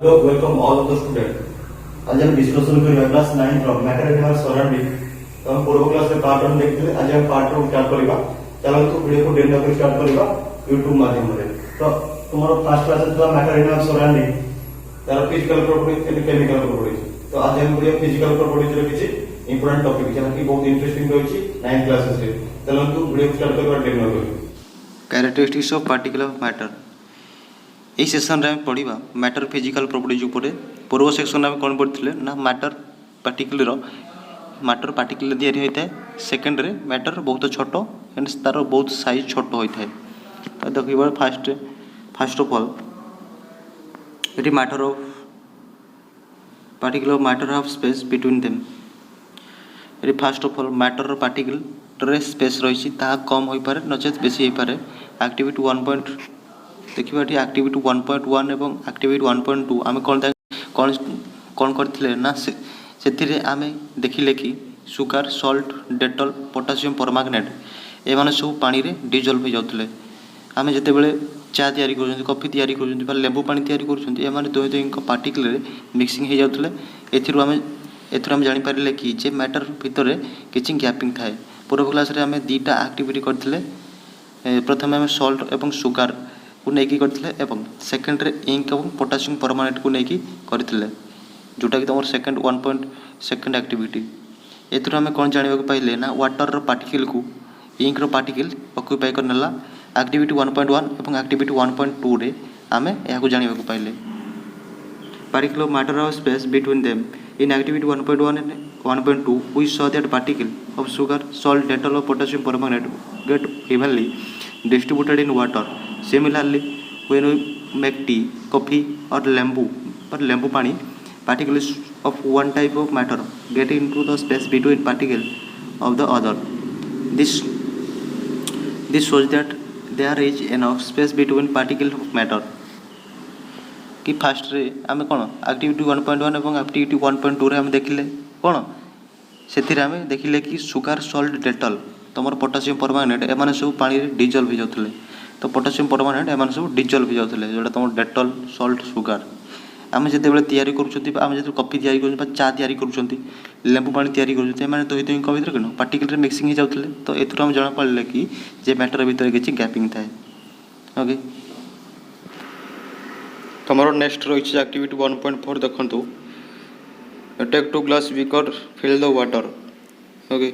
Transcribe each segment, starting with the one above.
Hello, welcome all of the students. आज हम discussion करिया क्लास 9 रो मैटर एंड सराउंडिंग। तो हम पूर्व क्लास में पार्ट 1 देखिले, आज हम पार्ट 2 स्टार्ट करिबा। चलो तो वीडियो को डेटा पे स्टार्ट करिबा YouTube माध्यम रे। तो तुम्हारा फर्स्ट क्लास था मैटर एंड सराउंडिंग। तार physical property and chemical property. तो आज हम वीडियो फिजिकल प्रॉपर्टी रे किछि इंपोर्टेंट टॉपिक जेना कि बहुत इंटरेस्टिंग होइछि 9 क्लासेस रे। चलो तो वीडियो स्टार्ट करिबा डेमो करिबा। Characteristics of particle of matter यही सेक्शन रे पढ़ा मैटर फिजिकल प्रॉपर्टीज उपर पूर्व सेक्शन में कौन पढ़ते ना मैटर पार्टिकल या होता है सेकेंड रे मैटर बहुत छोट एंड तार बहुत साइज छोट होता है। तो देखिए फास्ट ऑफ ऑल ये matter of particle of matter of space between them. ये first of all matter particle space रही कम हो पारे नचेत बेसी हो पारे। एक्टिविटी 1 देखिए ये एक्टिविटी 1.1 एवं एक्टिविटी 1.2 आम कौन करथिले ना से आम देखिले कि सुगार सल्ट डेटल पोटासियम परमाग्नेट एमाने सब पानी रे डिजल्व हो जाते। आम जिते बड़े चा तैयारी कर कॉफी तैयारी कर लेंबू पानी तैयारी कर दुई पार्टिकल रे मिक्सिंग हो जाते। एथुर जानी पारे कि जे मैटर भितर किछि गैपिंग थाए। पूर्व क्लास रे आम दुईटा एक्टिविटी करथिले। प्रथम आम सल्ट एवं सुगार को लेकिन करथिले एवं सेकेंड रे इंक एवं पोटासियम परमानेंट को लेकिन करथिले जोटा कि तुम सेकेंड एक्टिविटी। एथुर आम कौन जाना पाइले ना वाटर पार्टिकल को इंक पार्टिकल ऑक्युपाई कर नेला। एक्टिविटी 1.1 एवं एक्टिविटी 1.2 रे आम या जाना पाइले particle of matter of space between them. In activity 1.1 and 1.2 we saw that particle of sugar, salt, Dettol or potassium permanganate get evenly distributed in water. Similarly, when we make tea, coffee or lembu pani, particles of one type of matter get into the space between particles of the other. This shows that there is enough space between particles of matter. कि fast रे आम कौन activity 1.1 और activity 1.2 रे आम देखिले कौन से आम देखिले कि सुगार सल्ट डेटल तुम पोटासियम परमानेंट एम सब पानी रे डिजल्व हो जाते। तो पोटासियम परमानेंट एम सब डिजल्व हो जाते जोटा तुम डेटल सल्ट सुगार आम जिते तैयारी करें जो कॉफी तैयारी कर चा तैयारी कर लेंबू पानी तैयारी कर दुई भर कौन पार्टिकल मिक्सिंग हो जाते। तो एथुर आम जना पड़े कि जे मैटर भितर किसी गैपिंग थाए। ओके तुम नेक्स्ट रही एक्टिविटी 1.4 देखु take 2 glass beaker fill the water. Okay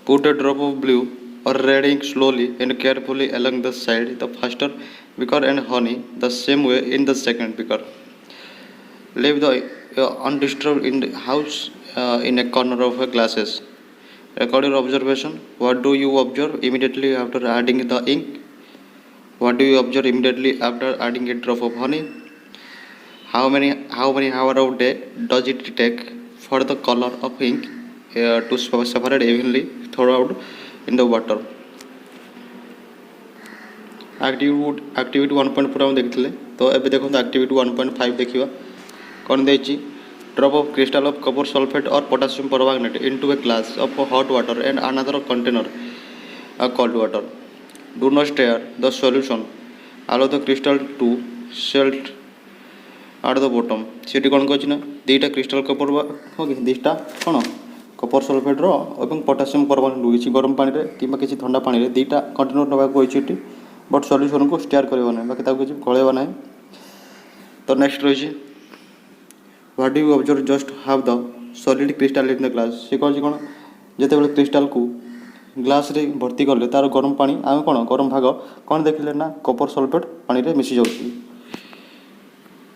put a drop of blue or red ink slowly and carefully along the side the faster beaker and honey the same way in the second beaker. Leave the undisturbed in the house in a corner of a glasses. Record your observation. What do you observe immediately after adding the ink? What do you observe immediately after adding a drop of honey? How many hours of day does it take for the color of ink to separate evenly throughout in the water? Activity 1.4 हम देखते। तो ये देखो activity 1.5 देखा कौन देखिए drop of crystal of copper sulphate और potassium permanganate into a glass of hot water and another container cold water. Do not stir the solution. Allow the crystal to set at the bottom. सेठी कौन कहना दुईटा crystal Kapoor okay दुईटा कौन Kapoor sulphate और potassium permanent किसी गरम पानी कि किसी ठंडा पानी में दुईटा कंटेनर नाक कही बट सल्यूशन को स्टेयर करवा ना बाकी किसी गलैबा ना. तो नेक्स्ट रही what do you observe just have the solid crystal in the glass. सी कौन कौन जिते क्रिस्टल को ग्लास रे भर्ती कले तार गरम पानी आम कौन गरम भाग कौन देखिले ना कपर सल्फेट पानी रे मिसी जाउछि.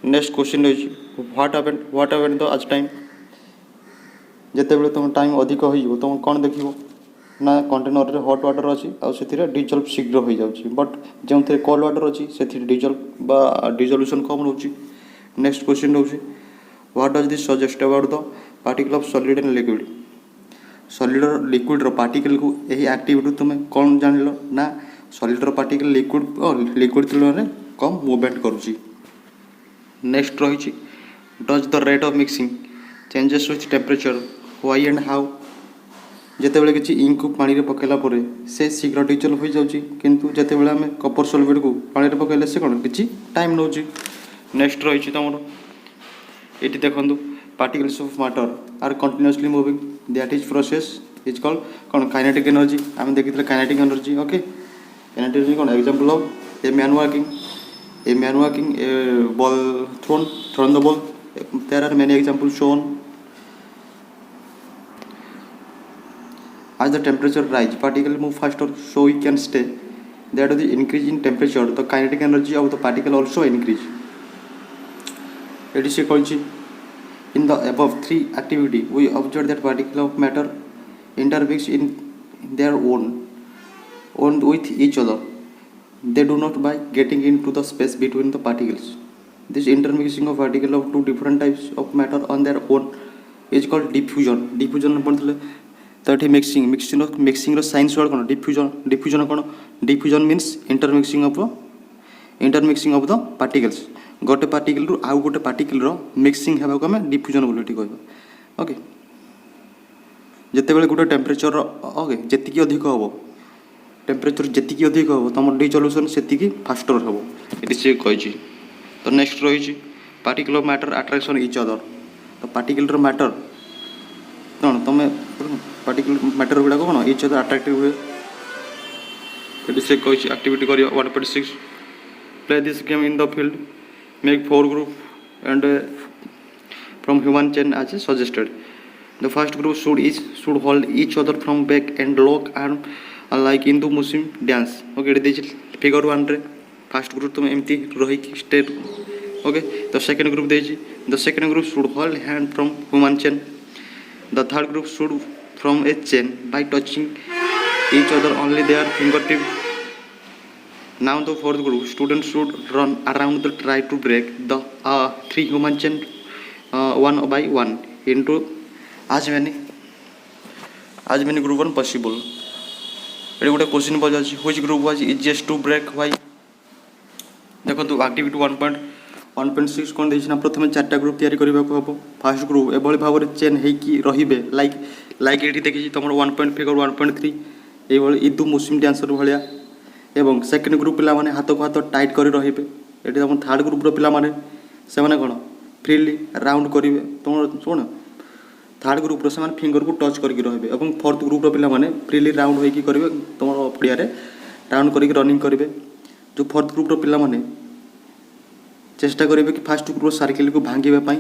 नेक्स्ट क्वेश्चन रही व्हाट हैपेंड द आज टाइम जिते बड़े तुम टाइम अधिक हो तुम कौन देख ना कंटेनर रे हॉट वाटर अच्छी आउ डिजल्व शीघ्र हो जाउछि बट जो कोल्ड वाटर अच्छी से डिजल्व बा डिजल्यूशन कम रोचे. नेक्स्ट क्वेश्चन रोचे what does this suggest about the particle of solid and liquid. Solid और लिक्विड पार्टिकल को यही एक्टिविटी तुम कौन जान ना सॉलिड पार्टिकल लिक्विड तुलन में कम मूवमेंट करुच्ची. नेक्स्ट रही does the rate of mixing changes with temperature why and how. जिते बड़े किसी इंक को पानी रे पकेला परे से शीघ्र डिजल्व हो जाउची किंतु जिते बड़े आम कपर सल्फेट को पानी रे पकेले से कौन किसी टाइम नौची. नेक्स्ट रही तुम ये देखो particles of matter are continuously moving, that is process is called कौन kinetic energy. आम देखी kinetic energy. Okay kinetic energy कौन example of a man walking, a ball thrown the ball. There are many examples shown. As the temperature rise, particles move faster, so we can stay. That is the increase in temperature, the kinetic energy of the particle also increase. It is called. In the above three activity, we observe that particles of matter intermix in their own with each other. They do not by getting into the space between the particles. This intermixing of particles of two different types of matter on their own is called diffusion. Diffusion पढ़ते तो ये mixing रो science word कौन diffusion कौन diffusion means intermixing of the particles. गोटे particle रु आउ गोटे particle रो mixing हेबा को हमें डिफ्यूजन बोली कहबा. ओके जेतेबेले गोटे टेम्परेचर ओके जेतिकी अधिक हबो टेम्परेचर जेतिकी अधिक हबो तमर डिसोल्यूशन सेतिकी फास्टर हबो. इट से कहछि. तो नेक्स्ट रहिछि particle of matter attraction each other. तो पार्टिकल रो मैटर कोन तमे पार्टिकल मैटर गुडा कोन इच अदर अट्रैक्टिव हुए. इट से कहछि एक्टिविटी करियो 1.6 play this game in the field. Make 4 groups and from human chain as suggested. The first group should hold each other from back and lock arm like Hindu Muslim dance. Okay, this is figure 1 रे first group तुम एमती रही state. Okay तो second group देजी. The second group should hold hand from human chain. The third group should from a chain by touching each other only their fingertip. Now the fourth group, students should run around the try to break the 3 human chain one by one into as many group one possible. ये गोटे question पचासी which group was easiest to break why. देखो तो activity 1.6 कौन देना प्रथम 4टा group तैयारी करने को हम. फास्ट ग्रुप एभली भाव में चेन होगी रही लाइक ये देखिए तुम 1.3 ये इदु मुस्लिम डांसर भाया. एवं सेकेंड ग्रुप पिला माने हाथ को हाथ टाइट कर रही ये तुम थर्ड ग्रुप पिला माने से माने कौन फ्रीली राउंड करेंगे. तुम शुण थर्ड ग्रुप से फिंगर को टच करके रही और फोर्थ ग्रुप पिला माने फ्रीली राउंड होगी करेंगे तुम पड़िया राउंड करके रनिंग करेंगे. जो फोर्थ ग्रुप पिला माने चेष्टा करेंगे कि फास्ट ग्रुप सर्किल को भांगापी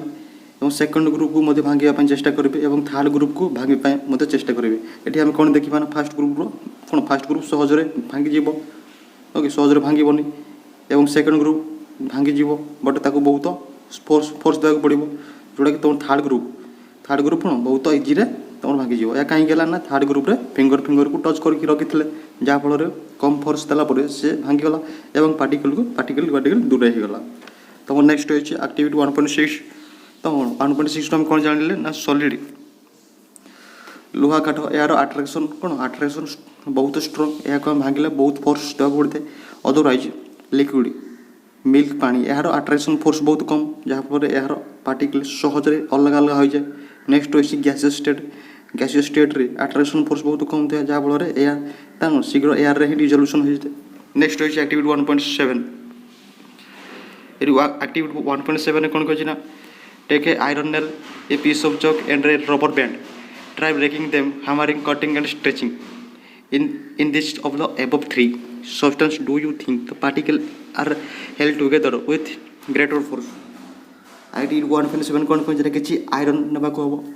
और सेकेंड ग्रुप को भांगापी चेष्टा करेंगे और थर्ड ग्रुप को भांगापी चेष्टा करेंगे. ये आम कौन देखा ना फास्ट ग्रुप कौन फास्ट ग्रुप सहजरे भांगी ओके सहजरे भांगनी और सेकेंड ग्रुप भांगी बट ताको बहुत फोर्स देवाक पड़ो जोटा कि तुम थर्ड ग्रुप कौन बहुत इजी तुम भांगी या कहीं ना थर्ड ग्रुप रे फिंगर को टच करके रखी जहाँफल कम फोर्स देला से भांगीगला और पार्टिकल दूर होगला. तो नेक्स्ट हो एक्टिविटी 1.6. तो 1.6 आम कौन जानिले ना सॉलिड लुहा काठ यार अट्रैक्शन कौन अट्रैक्शन बहुत स्ट्रंग या भांगे बहुत फोर्स देवाक पड़ता है. अदरवाइज लिक्विड मिल्क पानी यार अट्रैक्शन फोर्स बहुत कम जहाँफल यार पार्टिकल सहजरे अलग अलग हो जाए. नेक्स्ट हो गैसियस स्टेट रे अट्रैक्शन फोर्स बहुत कम था जहाँफल एयर शीघ्र एयर रे ही डिसोल्यूशन हो जाए. नेक्स्ट हो एक्टिविटी 1.7. एक्टिविटी 1.7 कौन कहना take a iron nail a piece of chalk and a rubber band. Try breaking them, hammering, cutting and stretching. In this of the above 3 substance do you think the particles are held together with greater force. Activity 1.7 कौन कहना कि iron नेबा को हम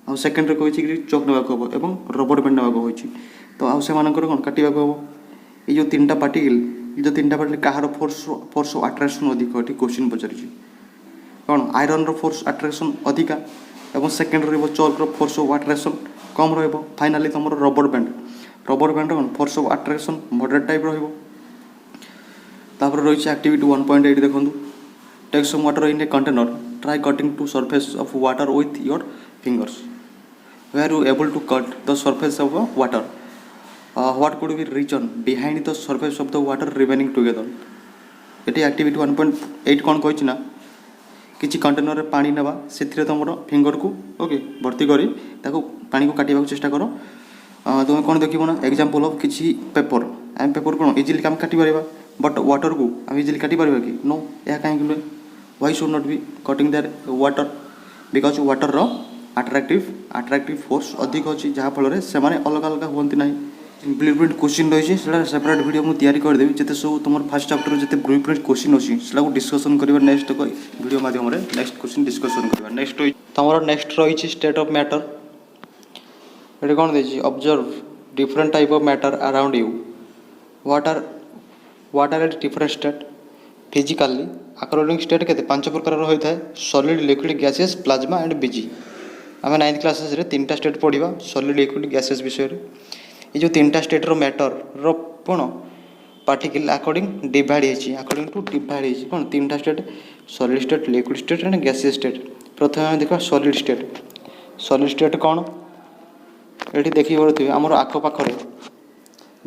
और second रे कहछि कि chalk नेबा को हम एवं रबर बैंड नेबा को होछि. तो आउ से मानकर कौन काटिबा को हम ये जो 3टा पार्टिकल कहार फोर्स ऑफ अट्रैक्शन अधिक एटी क्वेश्चन पचारि कौन आयरन रो फोर्स अट्रैक्शन अधिका और सेकेंड चॉक रो फोर्स ऑफ अट्रैक्शन कम रहिबो. फाइनली तुम रबर बैंड कौन force of attraction moderate type रहिबो. तापर रही एक्टिविटी 1.8 देखो take some water in a container. Try cutting to surface of water with your fingers. Were you able to cut the surface of water what could be reason behind the surface of the water remaining together. ये activity 1.8 कौन कही ना किसी container रे पानी नेबा से तुम फिंगर को ओके भर्ती करी पानी को काटिबा चेष्टा कर. तुम कौन देखो ना एग्जांपल ऑफ किसी पेपर आम पेपर कौन इजिली आम काटी पार बट वाटर को आम इजिली काटी पार कि नो या कहीं why should not be cutting their water because water रो अट्राक्टिव फोर्स अधिक अच्छी जहाँ फल से अलग अलग हमें ना ब्लूप्रिंट क्वेश्चन रही है सेपरेट वीडियो मुझे तैयारी करदेवी जिते सब तुम फर्स्ट चैप्टर जिते ब्लूप्रिंट क्वेश्चन अच्छी से डिस्कसन करवा नेक्स्ट वीडियो माध्यम नेक्स्ट क्वेश्चन डिस्कसन करवा नेक्स्ट तुम नेक्स्ट रही स्टेट ऑफ मैटर ये कौन देखिए observe different type of matter around you what are different state physically according state के 5 प्रकार होता है solid liquid gases plasma and बीजी आम 9th क्लासेस रे 3टा स्टेट पढ़ा सॉलिड लिक्विड गैसेस विषय ये जो 3टा स्टेट रो मैटर रो कौन पार्टिकल अकॉर्डिंग डिवाइड है अकॉर्डिंग टू डिवाइड है कौन 3टा state solid state liquid state and gases state प्रथम आम देखा सॉलिड स्टेट कौन ये देखी पड़े आमर आखपाखे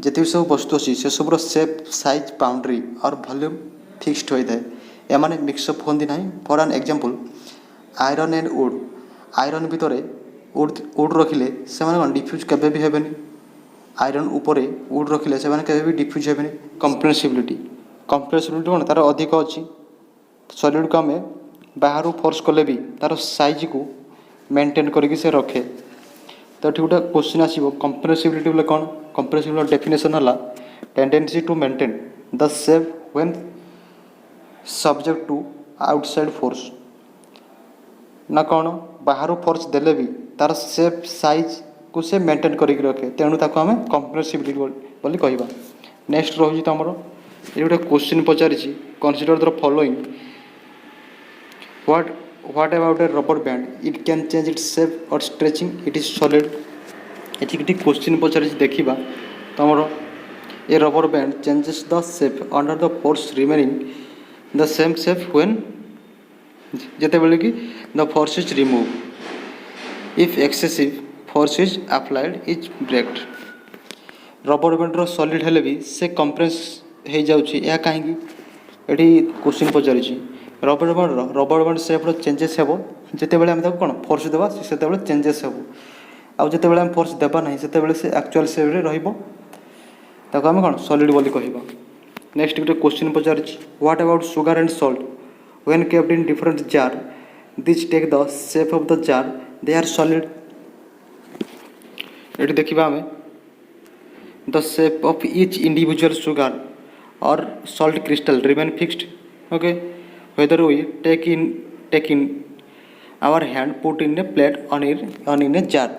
जिते सब वस्तु अच्छी से सब सेप साइज बाउंड्री और वॉल्यूम फिक्सड होता है एमाने मिक्सअप होती ना for an example iron and would iron भितर वुड रखिले से कौन डिफ्यूज केबे भी हेबेनी आयरन ऊपर वुड रखिले से केबे भी डिफ्यूज हेबेनी कंप्रेसिबिलिटी कौन तार अधिक अच्छी सॉलिड को आम बाहर फोर्स कले भी तार साइज को मेंटेन करके से रखे तो ये गोटे क्वेश्चन आसो कंप्रेसिबिलिटी बोले कौन कंप्रेसिबिलिटी डेफिनेशन है tendency to maintain the shape when subject to outside force ना कौन बाहर फोर्स देले भी तार शेप साइज को से मेंटेन करके रखे तेणु ताको आम कंप्रेसिबिलिटी बोली कहवा नेक्स्ट रही तुम ये गोटे क्वेश्चन पचारि consider the following what about a rubber band it can change its shape or stretching it is solid ये क्वेश्चन पचारि देखा तुम a rubber band changes the shape under the force remaining the same shape when जिते बेले कि the force is remove if excessive force is applied is breaked rubber band solid हेले भी से कंप्रेस हो जाऊँगी यह कहीं ये क्वेश्चन पचारि रबर बैंड सेप चेंजेस हे जिते बड़े आम कौन फोर्स देवा से चेंजेस हे आउ जिते बड़े आम फोर्स देवा ना से एक्चुअल सेप ताको आम कौन सॉलिड बोली कहवा नेक्स्ट गोटे क्वेश्चन पचारि what about sugar and salt when kept in different jar this take the shape of the jar they are solid ये देखा आम the shape of each individual sugar or salt crystal remain fixed okay whether we take in our hand put in a plate on in a jar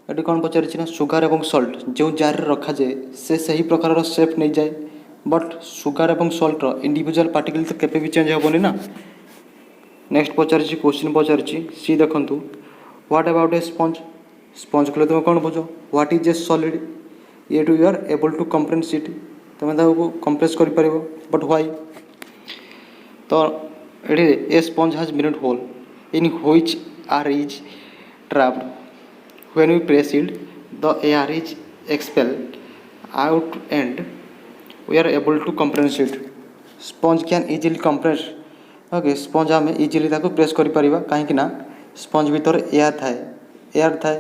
ये कौन पचारि ना sugar or salt जो jar रखा जाए से सही प्रकार शेप नहीं जाए but sugar or salt individual particle तो केबे भी चेंज हेबनी ना नेक्स्ट पचारि क्वेश्चन पचारि सी देखंतु व्हाट अबाउट ए स्पंज कले तुम कौन बुझ व्हाट इज ए सॉलिड ये to you are able to compress it तुम कंप्रेस कर पार बट व्हाई तो a sponge has minute hole in which air is trapped when we press it the air is expelled out and we are able to compress it sponge can easily compress okay sponge आम easily press कर कहीं sponge भीतर air थाए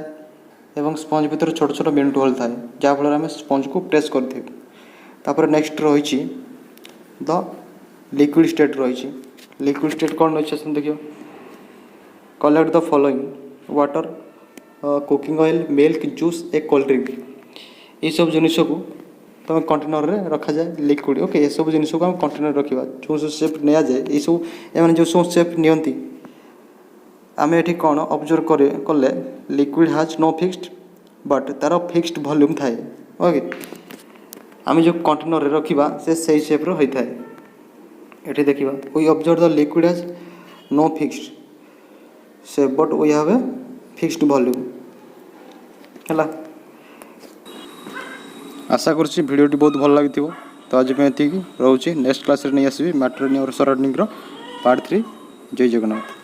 एवं sponge भीतर छोट छोट minute whole थाए जहाँफल आम स्पंज को प्रेस कर नेक्स्ट रही द लिक्विड स्टेट रही लिक्विड स्टेट कौन रही देखिए collect the following water cooking oil milk juice A cold drink ये सब जिन को तुम कंटेनर रे रखा जाए लिक्विड ओके ये सब जिन को आम कंटेनर रखा जो सब सेप नि जाए ये सब एम जो सब सेप नियंती आम ये कौन ऑब्जर्व कले liquid has no fixed but तार फिक्स्ड वॉल्यूम थाए ओके आम जो कंटेनर रे रखा से सही सेप रो होता है ये देखा we observe the liquid has no fixed shape but we have a fixed volume है आशा करुँच भिडियोटी बहुत भल लगी तो आज ये रोचे नेक्स्ट क्लास नहीं आसबि मैटर और सराउंडिंग पार्ट 3 जय जगन्नाथ।